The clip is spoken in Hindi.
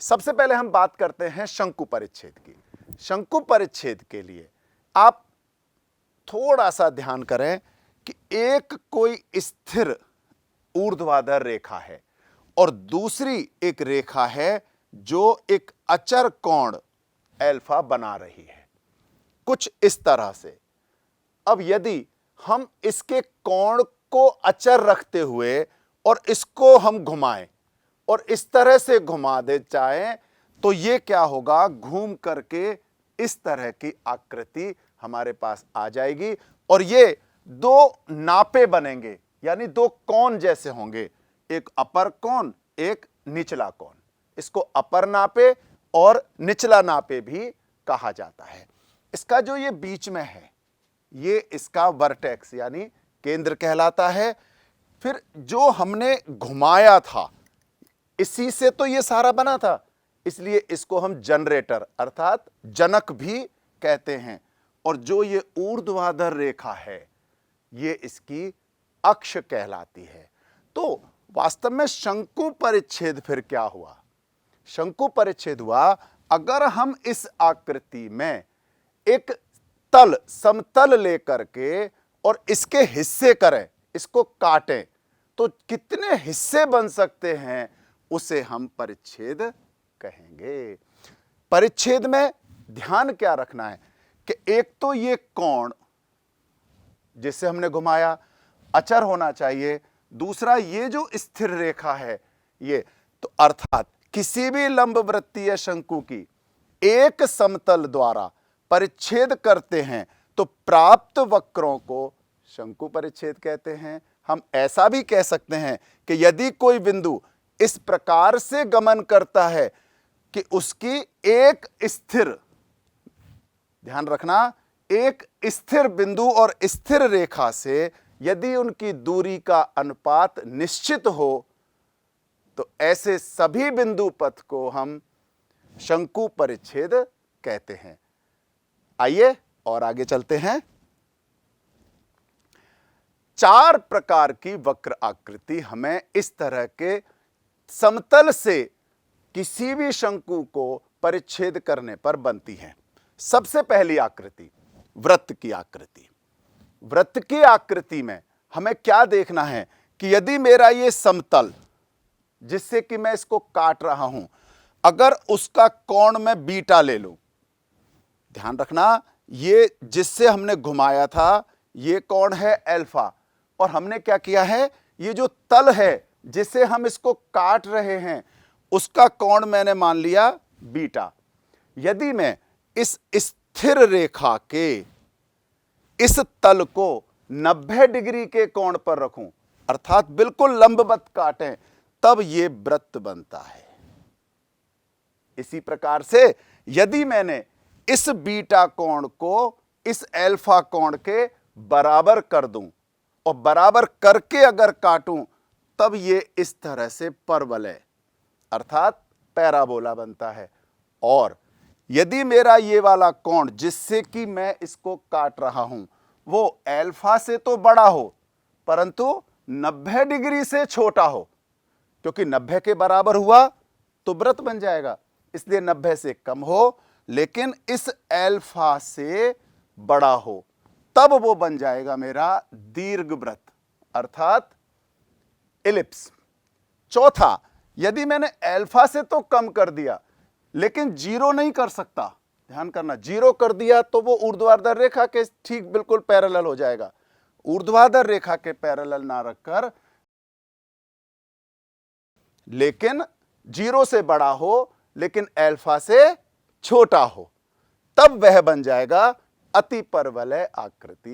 सबसे पहले हम बात करते हैं शंकु परिच्छेद की। शंकु परिच्छेद के लिए आप थोड़ा सा ध्यान करें कि एक कोई स्थिर ऊर्ध्वाधर रेखा है और दूसरी एक रेखा है जो एक अचर कोण अल्फा बना रही है, कुछ इस तरह से। अब यदि हम इसके कोण को अचर रखते हुए और इसको हम घुमाएं और इस तरह से घुमा दे चाहें तो ये क्या होगा, घूम करके इस तरह की आकृति हमारे पास आ जाएगी और ये दो नापे बनेंगे, यानी दो कोण जैसे होंगे, एक अपर कोण, एक निचला कोण। इसको अपर नापे और निचला नापे भी कहा जाता है। इसका जो ये बीच में है ये इसका वर्टेक्स यानी केंद्र कहलाता है। फिर जो हमने घुमाया था इसी से तो ये सारा बना था, इसलिए इसको हम जनरेटर अर्थात जनक भी कहते हैं। और जो ये ऊर्ध्वाधर रेखा है ये इसकी अक्ष कहलाती है। तो वास्तव में शंकु परिच्छेद फिर क्या हुआ? शंकु परिच्छेद हुआ अगर हम इस आकृति में एक तल समतल लेकर के और इसके हिस्से करें, इसको काटें, तो कितने हिस्से बन सकते हैं उसे हम परिच्छेद कहेंगे। परिच्छेद में ध्यान क्या रखना है कि एक तो ये कोण जिसे हमने घुमाया अचर होना चाहिए, दूसरा ये जो स्थिर रेखा है ये, तो अर्थात किसी भी लंबवृत्तीय शंकु की एक समतल द्वारा परिच्छेद करते हैं तो प्राप्त वक्रों को शंकु परिच्छेद कहते हैं। हम ऐसा भी कह सकते हैं कि यदि कोई बिंदु इस प्रकार से गमन करता है कि उसकी एक स्थिर, ध्यान रखना, एक स्थिर बिंदु और स्थिर रेखा से यदि उनकी दूरी का अनुपात निश्चित हो तो ऐसे सभी बिंदु पथ को हम शंकु परिच्छेद कहते हैं। आइए और आगे चलते हैं। चार प्रकार की वक्र आकृति हमें इस तरह के समतल से किसी भी शंकु को परिच्छेद करने पर बनती है। सबसे पहली आकृति वृत्त की आकृति। वृत्त की आकृति में हमें क्या देखना है कि यदि मेरा ये समतल जिससे कि मैं इसको काट रहा हूं, अगर उसका कोण मैं बीटा ले लूं, ध्यान रखना ये जिससे हमने घुमाया था ये कोण है अल्फा, और हमने क्या किया है, ये जो तल है जिसे हम इसको काट रहे हैं उसका कोण मैंने मान लिया बीटा। यदि मैं इस स्थिर रेखा के इस तल को 90 डिग्री के कोण पर रखूं अर्थात बिल्कुल लंबवत काटें, तब ये वृत्त बनता है। इसी प्रकार से यदि मैंने इस बीटा कोण को इस अल्फा कोण के बराबर कर दूं और बराबर करके अगर काटूं तब ये इस तरह से परवलय अर्थात पैराबोला बनता है। और यदि मेरा ये वाला कोण जिससे कि मैं इसको काट रहा हूं वो अल्फा से तो बड़ा हो परंतु 90 डिग्री से छोटा हो, क्योंकि 90 के बराबर हुआ तो वृत्त बन जाएगा, इसलिए 90 से कम हो लेकिन इस अल्फा से बड़ा हो, तब वो बन जाएगा मेरा दीर्घवृत्त अर्थात इलिप्स। चौथा, यदि मैंने अल्फा से तो कम कर दिया लेकिन जीरो नहीं कर सकता, ध्यान करना, जीरो कर दिया तो वो ऊर्ध्वाधर रेखा के ठीक बिल्कुल पैरेलल हो जाएगा। ऊर्ध्वाधर रेखा के पैरेलल ना रखकर लेकिन जीरो से बड़ा हो लेकिन अल्फा से छोटा हो, तब वह बन जाएगा अति परवलय आकृति।